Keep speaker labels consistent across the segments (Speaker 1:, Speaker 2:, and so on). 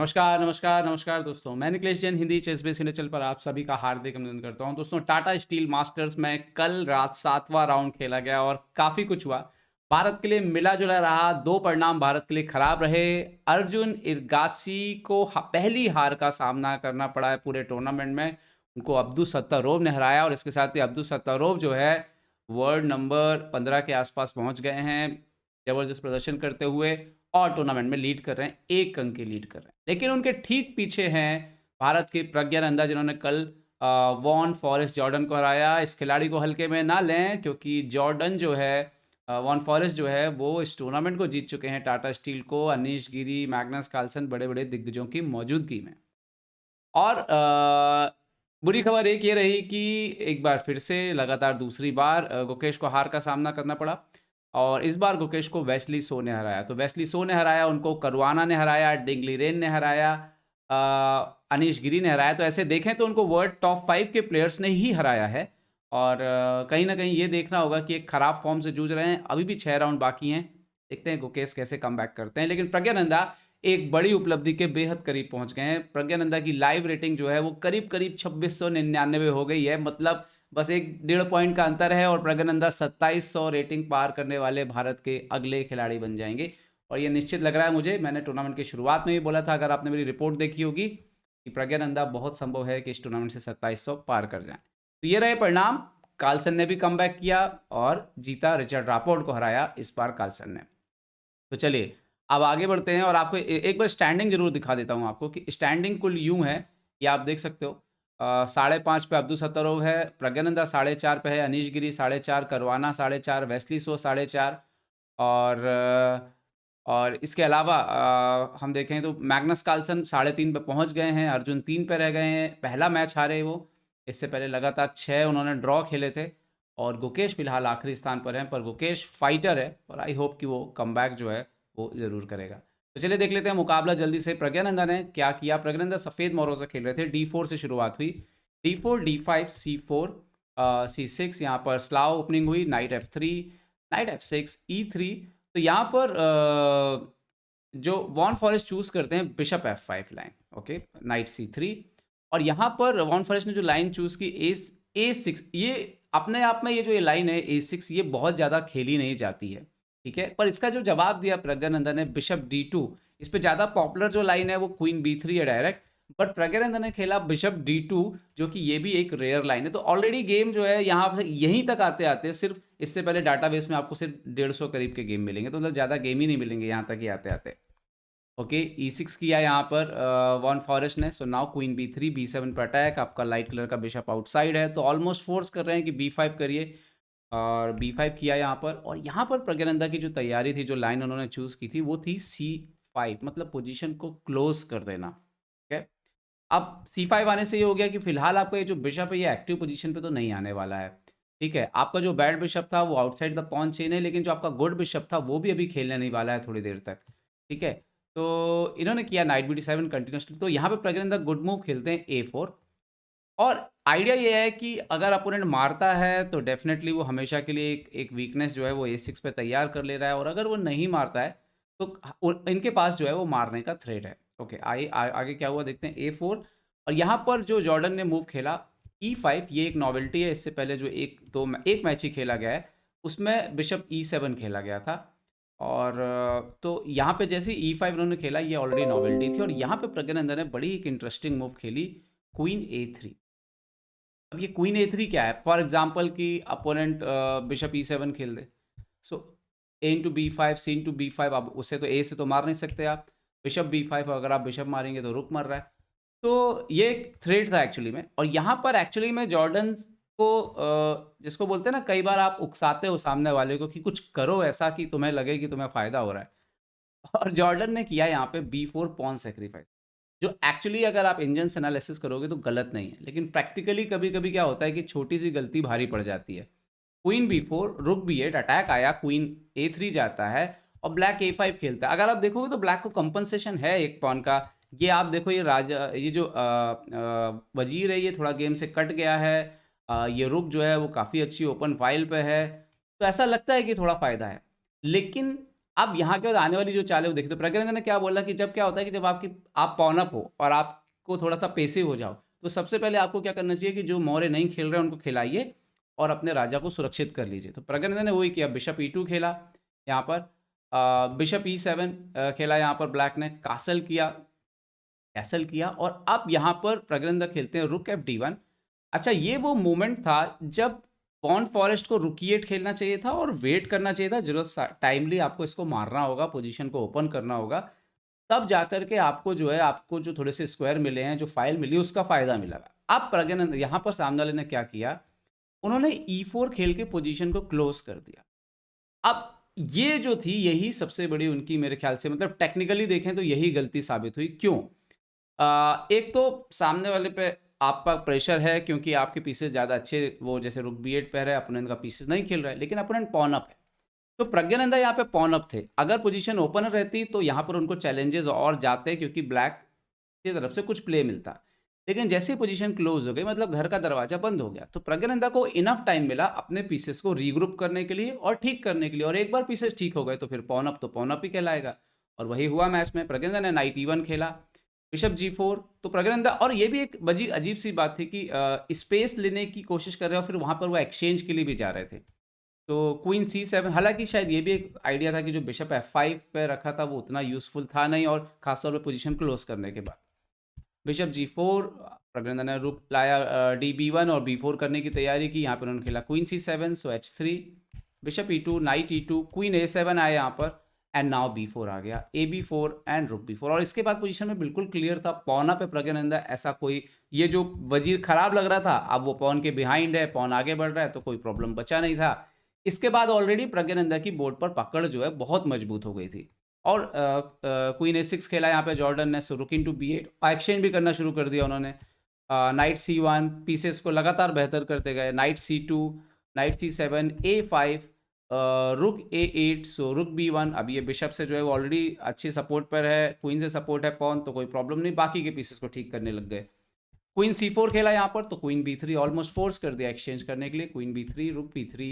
Speaker 1: नमस्कार, नमस्कार, नमस्कार दोस्तों। मैं Nikhilesh Jain Hindi ChessBase India channel पर आप सभी का हार्दिक अभिनंदन करता हूं। दोस्तों टाटा स्टील मास्टर्स में कल रात 7वां राउंड खेला गया और काफ़ी कुछ हुआ। भारत के लिए मिला-जुला रहा, 2 परिणाम भारत के लिए खराब रहे। अर्जुन इरगाची को पहली हार का सामना करना पड़ा है पूरे टूर्नामेंट में। उनको अब्दुल सत्तारोव ने हराया और इसके साथ ही अब्दुल सत्तारोव जो है वर्ल्ड नंबर 15 के आसपास पहुँच गए हैं, ज़बरदस्त प्रदर्शन करते हुए। और टूर्नामेंट में लीड कर रहे हैं, 1 अंक की लीड कर रहे हैं। लेकिन उनके ठीक पीछे हैं भारत के प्रज्ञानंदा जिन्होंने कल वॉन फॉरेस्ट जॉर्डन को हराया। इस खिलाड़ी को हल्के में ना लें क्योंकि जॉर्डन जो है वॉन फॉरेस्ट जो है वो इस टूर्नामेंट को जीत चुके हैं टाटा स्टील को, अनीश गिरी, मैग्नस कार्लसन बड़े-बड़े दिग्गजों की मौजूदगी में। और बुरी खबर एक ये रही कि एक बार फिर से लगातार दूसरी बार गुकेश को हार का सामना करना पड़ा और इस बार गुकेश को वेस्ली सो ने हराया। तो वेस्ली सो ने हराया, उनको करुआना ने हराया, डिंगली रेन ने हराया, अनीश गिरी ने हराया। तो ऐसे देखें तो उनको वर्ल्ड टॉप 5 के प्लेयर्स ने ही हराया है और कहीं न कहीं ये देखना होगा कि एक खराब फॉर्म से जूझ रहे हैं। अभी भी 6 राउंड बाकी हैं। देखते हैं गुकेश कैसे कमबैक करते हैं। लेकिन प्रज्ञानंदा एक बड़ी उपलब्धि के बेहद करीब पहुंच गए हैं। प्रज्ञानंदा की लाइव रेटिंग जो है वो करीब-करीब 2699 हो गई है। मतलब बस 1 डेढ़ पॉइंट का अंतर है और प्रज्ञानंदा 2700 रेटिंग पार करने वाले भारत के अगले खिलाड़ी बन जाएँगे। और ये निश्चित लग रहा है मुझे, मैंने टूर्नामेंट की शुरुआत में भी बोला था, अगर आपने मेरी रिपोर्ट देखी होगी, कि प्रज्ञानंदा बहुत संभव है कि इस टूर्नामेंट से 2700 पार कर जाएँ। तो ये रहे परिणाम। कार्लसन ने भी कमबैक किया और जीता, रिचर्ड रापोर्ट को हराया इस बार कार्लसन ने। तो चलिए, अब आगे बढ़ते हैं और आपको एक बार स्टैंडिंग ज़रूर दिखा देता हूँ आपको कि स्टैंडिंग कुल यूँ है, ये आप देख सकते हो। 5.5 पे अब्दुल सत्तारोव है, प्रज्ञानंदा 4.5 पे है, अनीश गिरी 4.5, करवाना 4.5, वेस्ली सो 4.5 और और इसके अलावा हम देखें तो मैग्नस कार्लसन 3.5 पे पहुँच गए हैं, अर्जुन 3 पे रह गए हैं। पहला मैच हारे वो, इससे पहले लगातार 6 उन्होंने ड्रॉ खेले थे और गुकेश फ़िलहाल आखिरी स्थान पर हैं, पर गुकेश फाइटर है और आई होप कि वो कमबैक जो है वो ज़रूर करेगा। तो चलिए देख लेते हैं मुकाबला जल्दी से। प्रज्ञानंदा ने क्या किया? प्रज्ञानंदा सफ़ेद मोरों से खेल रहे थे। D4 से शुरुआत हुई, D4, D5, C4, C6, यहाँ पर स्लाव ओपनिंग हुई, night F3, night F6, E3। तो यहाँ पर जो वॉन फॉरेस्ट चूज़ करते हैं bishop F5 line, okay, night C3 और यहाँ पर वॉन फॉरेस्ट ने जो लाइन चूज़ की A6, ये अपने आप में ये जो ये लाइन है A6 ये बहुत ज़्यादा खेली नहीं जाती है, ठीक है? पर इसका जो जवाब दिया प्रज्ञानंदा ने बिशप D2, इस पे ज़्यादा पॉपुलर जो लाइन है वो क्वीन B3 है डायरेक्ट, बट प्रज्ञानंदा ने खेला बिशप D2 जो कि ये भी एक रेयर लाइन है। तो ऑलरेडी गेम जो है यहाँ से यहीं तक आते-आते सिर्फ इससे पहले डाटाबेस में आपको सिर्फ 150 करीब के गेम मिलेंगे, तो मतलब ज़्यादा गेम ही नहीं मिलेंगे यहाँ तक ही आते-आते। ओके, E6 किया यहाँ पर वॉन फॉरेस्ट ने। So now queen B3, B7 पर अटैक, आपका लाइट कलर का बिशप आउटसाइड है, तो ऑलमोस्ट फोर्स कर रहे हैं कि B5 करिए और B5 किया यहाँ पर। और यहाँ पर प्रज्ञानंदा की जो तैयारी थी, जो लाइन उन्होंने चूज़ की थी, वो थी C5, मतलब पोजीशन को क्लोज कर देना, ठीक है? अब C5 आने से ये हो गया कि फिलहाल आपका ये जो बिशप है ये एक्टिव पोजीशन पे तो नहीं आने वाला है, ठीक है? आपका जो बैड बिशप था वो आउटसाइड द पॉन चेन है, लेकिन जो आपका गुड बिशप था वो भी अभी खेलने नहीं वाला है थोड़ी देर तक, ठीक है? तो इन्होंने किया नाइट B7 कंटिन्यूअसली। तो यहाँ पे प्रज्ञानंदा गुड मूव खेलते हैं A4 और आइडिया ये है कि अगर अपोनेंट मारता है तो डेफ़िनेटली वो हमेशा के लिए एक वीकनेस जो है वो A6 पे तैयार कर ले रहा है और अगर वो नहीं मारता है तो इनके पास जो है वो मारने का थ्रेट है। ओके, आगे क्या हुआ देखते हैं। A4 और यहाँ पर जो जॉर्डन ने मूव खेला E5, ये एक नॉवेल्टी है। इससे पहले जो एक मैच ही खेला गया है उसमें बिशप E7 खेला गया था और तो यहाँ पे जैसे E5 इन्होंने खेला ये ऑलरेडी नॉवेल्टी थी और यहाँ पे प्रज्ञानंदा ने बड़ी एक इंटरेस्टिंग मूव खेली, क्वीन A3। अब ये क्वीन A3 क्या है? फॉर एग्जांपल कि अपोनेंट बिशप E7 खेल दे, सो A into B5, C into B5, अब उसे तो A से तो मार नहीं सकते आप। बिशप B5, अगर आप बिशप मारेंगे तो रुक मर रहा है। तो ये एक थ्रेट था एक्चुअली में और यहाँ पर एक्चुअली में जॉर्डन को जिसको बोलते हैं ना, कई बार आप उकसाते हो सामने वाले को कि कुछ करो ऐसा कि तुम्हें लगे कि तुम्हें फ़ायदा हो रहा है। और जॉर्डन ने किया यहाँ पे B4 पॉन सैक्रिफाइस, जो एक्चुअली अगर आप इंजन्स एनालिसिस करोगे तो गलत नहीं है, लेकिन प्रैक्टिकली कभी-कभी क्या होता है कि छोटी-सी गलती भारी पड़ जाती है। क्वीन B4, रुक B8, अटैक आया, क्वीन A3 जाता है और ब्लैक A5 खेलता है। अगर आप देखोगे तो ब्लैक को कंपनसेशन है एक पॉन का। ये आप देखो, ये जो वज़ीर है ये थोड़ा गेम से कट गया है। ये रुक जो है वो काफ़ी अच्छी ओपन फाइल पे है, तो ऐसा लगता है कि थोड़ा फ़ायदा है। लेकिन अब यहाँ के बाद आने वाली जो चाल है वो देखिए, तो प्रज्ञानंदा ने क्या बोला कि जब क्या होता है कि जब आप पॉन अप हो और आपको थोड़ा सा पेसिव हो जाओ, तो सबसे पहले आपको क्या करना चाहिए कि जो मौर्य नहीं खेल रहे हैं उनको खिलाइए और अपने राजा को सुरक्षित कर लीजिए। तो प्रज्ञानंदा ने वही किया, बिशप E2 खेला यहाँ पर, बिशप E7 खेला यहाँ पर ब्लैक ने, कैसल किया और अब यहाँ पर प्रज्ञानंदा खेलते हैं रुक F D1। अच्छा, ये वो मोमेंट था जब पॉन फॉरेस्ट को रुक E8 खेलना चाहिए था और वेट करना चाहिए था, जरूरत टाइमली आपको इसको मारना होगा, पोजीशन को ओपन करना होगा, तब जाकर के आपको जो है, आपको जो थोड़े से स्क्वायर मिले हैं, जो फाइल मिली, उसका फायदा मिलेगा। अब प्रज्ञानंद यहाँ पर सामने वाले ने क्या किया, उन्होंने E4 खेल के पोजीशन को क्लोज कर दिया। अब ये जो थी, यही सबसे बड़ी उनकी मेरे ख्याल से, मतलब टेक्निकली देखें तो यही गलती साबित हुई। क्यों? एक तो सामने वाले पे आपका प्रेशर है क्योंकि आपके पीसेस ज़्यादा अच्छे, वो जैसे रुक B8 पे है, अपोनेंट का पीसेस नहीं खेल रहा है, लेकिन अपोनेंट पॉन अप है। तो प्रज्ञानंदा यहाँ पे पॉन अप थे, अगर पोजीशन ओपन रहती तो यहाँ पर उनको चैलेंजेस और जाते क्योंकि ब्लैक की तरफ से कुछ प्ले मिलता। लेकिन जैसे ही पोजीशन क्लोज हो गई, मतलब घर का दरवाजा बंद हो गया, तो प्रज्ञानंदा को इनफ टाइम मिला अपने पीसेस को रीग्रुप करने के लिए और ठीक करने के लिए, और एक बार पीसेस ठीक हो गए तो फिर पॉन अप तो पॉन अप ही कहलाएगा। और वही हुआ मैच में। प्रज्ञानंदा ने नाइट E1 खेला, बिशप G4, तो प्रज्ञानंदा, और ये भी एक बजी अजीब सी बात थी कि स्पेस लेने की कोशिश कर रहे हैं और फिर वहाँ पर वो एक्सचेंज के लिए भी जा रहे थे। तो क्वीन C7, हालांकि शायद ये भी एक आइडिया था कि जो बिशप F5 पे रखा था वो उतना यूजफुल था नहीं, और खासतौर पे पोजीशन क्लोज करने के बाद। बिशप G4, प्रज्ञानंदा ने रुक लाया DB1 और B4 करने की तैयारी की। यहाँ पर उन्होंने खेला क्वीन C7, सो H3, bishop E2, night E2, queen A7 आया यहाँ पर, एंड नाउ B4 आ गया, AB4 एंड रुक B4। और इसके बाद पोजीशन में बिल्कुल क्लियर था, पॉन पे प्रज्ञानंदा, ऐसा कोई ये जो वजीर खराब लग रहा था, अब वो पॉन के बिहाइंड है, पॉन आगे बढ़ रहा है, तो कोई प्रॉब्लम बचा नहीं था। इसके बाद ऑलरेडी प्रज्ञानंदा की बोर्ड पर पकड़ जो है बहुत मजबूत हो गई थी। और क्वीन A6 खेला यहाँ पे जॉर्डन ने, सो रुक इनटू B8, एक्सचेंज भी करना शुरू कर दिया उन्होंने। नाइट C1, पीसेस को लगातार बेहतर करते गए, night C2, night C7, A5, रुक A8, सो रुक B1। अब ये बिशप से जो है वो ऑलरेडी अच्छी सपोर्ट पर है, क्वीन से सपोर्ट है पॉन, तो कोई प्रॉब्लम नहीं, बाकी के पीसेस को ठीक करने लग गए। क्वीन C4 खेला यहाँ पर, तो क्वीन B3 ऑलमोस्ट फोर्स कर दिया एक्सचेंज करने के लिए, क्वीन B3, रुक B3,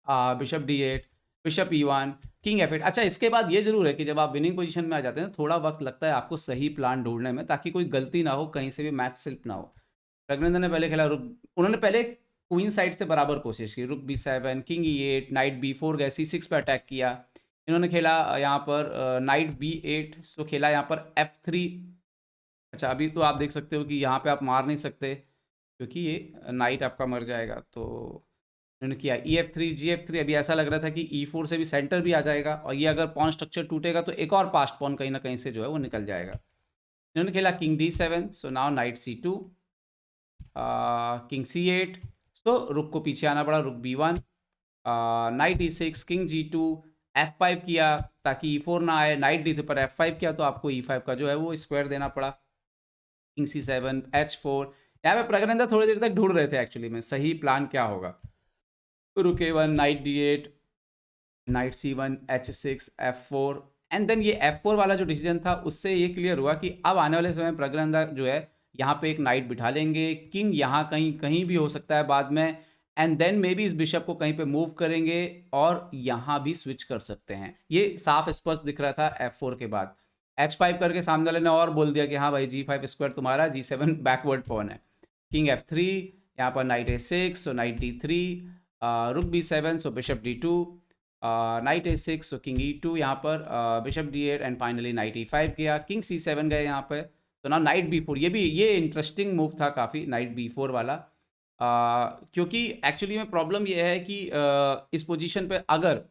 Speaker 1: bishop D8, bishop E1, king F8। अच्छा, इसके बाद ये जरूर है कि जब आप विनिंग पोजीशन में आ जाते हैं थोड़ा वक्त लगता है आपको सही प्लान ढूंढने में, ताकि कोई गलती ना हो, कहीं से भी मैच स्लिप ना हो। प्रज्ञानंदा ने पहले खेला रुक, उन्होंने पहले क्वीन साइड से बराबर कोशिश की, रुक B7, king E8, night B4 गए, C6 पे अटैक किया। इन्होंने खेला यहाँ पर नाइट B8, सो खेला यहाँ पर F3। अच्छा, अभी तो आप देख सकते हो कि यहाँ पे आप मार नहीं सकते क्योंकि ये नाइट आपका मर जाएगा, तो इन्होंने किया EF3, GF3। अभी ऐसा लग रहा था कि E4 से भी सेंटर भी आ जाएगा, और ये अगर पॉन स्ट्रक्चर टूटेगा तो एक और पास्ट पॉन कहीं ना कहीं से जो है वो निकल जाएगा। इन्होंने खेला king D7, so now night C2, king C8, तो रुक को पीछे आना पड़ा, रुक B1, night E6, king G2, F5 किया ताकि E4 ना आए, नाइट D3 पर F5 किया तो आपको E5 का जो है वो स्क्वायर देना पड़ा, किंग C7, H4। यहाँ पे प्रज्ञानंदा थोड़ी देर तक ढूंढ रहे थे एक्चुअली में सही प्लान क्या होगा, रुक A1, night D8, night C1, H6, F4, and then ये F4 वाला जो डिसीजन था उससे ये क्लियर हुआ कि अब आने वाले समय में प्रज्ञानंदा जो है यहाँ पे एक नाइट बिठा लेंगे, किंग यहाँ कहीं कहीं भी हो सकता है बाद में, एंड देन मे बी इस बिशप को कहीं पे मूव करेंगे और यहाँ भी स्विच कर सकते हैं। ये साफ स्पष्ट दिख रहा था F4 के बाद। H5 करके सामने वाले ने और बोल दिया कि हाँ भाई G5 स्क्वायर तुम्हारा, G7 बैकवर्ड पॉन है। किंग F3, यहाँ पर नाइट A6, सो नाइट D3, रुक B7, सो बिशप D2, नाइट A6, सो किंग E2, यहाँ पर bishop D8, and finally night E5 किया, किंग C7 गए यहाँ पे, तो ना नाइट B4। ये इंटरेस्टिंग मूव था काफ़ी, नाइट B4 वाला, क्योंकि एक्चुअली में प्रॉब्लम ये है कि इस पोजीशन पे अगर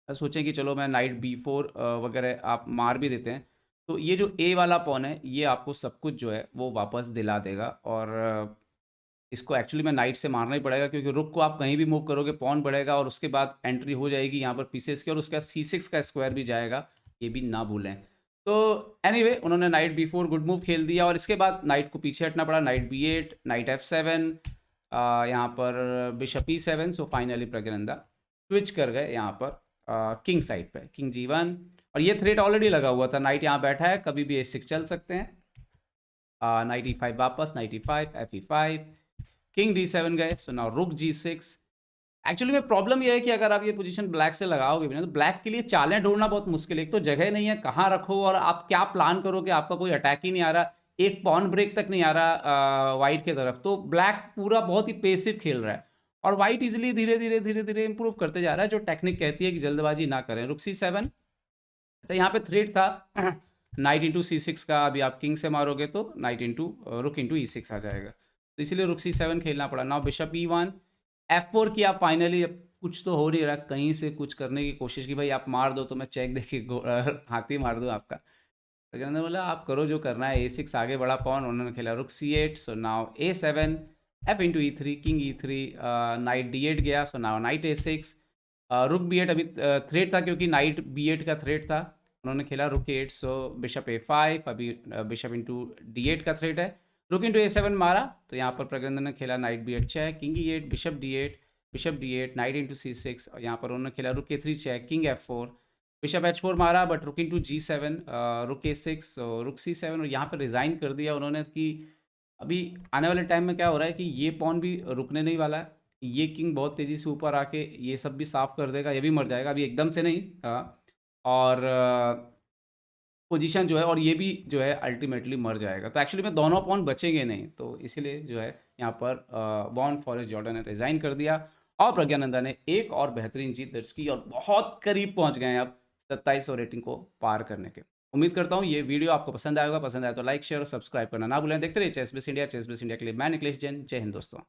Speaker 1: सोचें कि चलो मैं नाइट B4 वगैरह आप मार भी देते हैं, तो ये जो A वाला पॉन है ये आपको सब कुछ जो है वो वापस दिला देगा, और इसको एक्चुअली में नाइट से मारना ही पड़ेगा, क्योंकि रुक को आप कहीं भी मूव करोगे पॉन बढ़ेगा और उसके बाद एंट्री हो जाएगी यहाँ पर पीसेस की, और उसके बाद C6 का स्क्वायर भी जाएगा, ये भी ना भूलें। तो एनीवे उन्होंने नाइट B4 गुड मूव खेल दिया, और इसके बाद नाइट को पीछे हटना पड़ा, नाइट B8, नाइट F7, यहाँ पर bishop E7, so finally Praggnanandhaa switch कर गए यहाँ पर किंग साइड पे, किंग G1, और ये थ्रेट ऑलरेडी लगा हुआ था, नाइट यहाँ बैठा है, कभी भी A6 चल सकते हैं, नाइट E5 वापस, night E5, F E5, king D7 गए, सो नाउ रुक G6, एक्चुअली में प्रॉब्लम ये है कि अगर आप ये पोजीशन ब्लैक से लगाओगे भी ना, तो ब्लैक के लिए चालें ढूँढना बहुत मुश्किल है। एक तो जगह नहीं है, कहाँ रखो और आप क्या प्लान करोगे, आपका कोई अटैक ही नहीं आ रहा, एक पॉन ब्रेक तक नहीं आ रहा व्हाइट की तरफ, तो ब्लैक पूरा बहुत ही पेसिव खेल रहा है और व्हाइट ईज़िली धीरे-धीरे इम्प्रूव करते जा रहा है, जो टेक्निक कहती है कि जल्दबाजी ना करें। रुक C7, तो यहाँ पे थ्रेट था नाइट इंटू C6 का, अभी आप किंग से मारोगे तो नाइट इंटू रुक इंटू E6 आ जाएगा, तो इसीलिए रुक C7 खेलना पड़ा। नाउ बिशप E1, F4 किया फाइनली। अब कुछ तो हो नहीं रहा, कहीं से कुछ करने की कोशिश की, भाई आप मार दो तो मैं चेक देके हाथी मार दूँ आपका। तो कहने बोला आप करो जो करना है। A6 आगे बढ़ा पॉन, उन्होंने खेला रुक C8, so now A7, F into E3, king E3, night D8 गया, सो नाउ नाइट A6, रुक B8 अभी थ्रेट था क्योंकि नाइट B8 का थ्रेट था, उन्होंने खेला रुक A8, सो बिशप A5, अभी बिशप इंटू D8 का थ्रेट है, रुक इंटू A7 मारा, तो यहाँ पर प्रगंधन ने खेला knight B8 check, king E8, bishop D8, knight into C6, और यहाँ पर उन्होंने खेला रुक A3 check, king F4, bishop H4 मारा, बट रुक इंटू G7, रुक A6, रुक C7, और यहाँ पर रिज़ाइन कर दिया उन्होंने कि अभी आने वाले टाइम में क्या हो रहा है कि ये पॉन भी रुकने नहीं वाला है, ये किंग बहुत तेज़ी से ऊपर आके ये सब भी साफ कर देगा, ये भी मर जाएगा अभी एकदम से नहीं, और पोजीशन जो है और ये भी जो है अल्टीमेटली मर जाएगा, तो एक्चुअली में दोनों पॉन बचेंगे नहीं, तो इसीलिए जो है यहाँ पर वॉन फॉरेस्ट जॉर्डन ने रिज़ाइन कर दिया और प्रज्ञानंदा ने एक और बेहतरीन जीत दर्ज की और बहुत करीब पहुँच गए हैं अब 2700 रेटिंग को पार करने के। उम्मीद करता हूँ ये वीडियो आपको पसंद आएगा, पसंद आया तो लाइक शेयर और सब्सक्राइब करना ना भूलें। देखते रहिए ChessBase India. ChessBase India के लिए मैं निकलेश जैन, जय हिंद दोस्तों।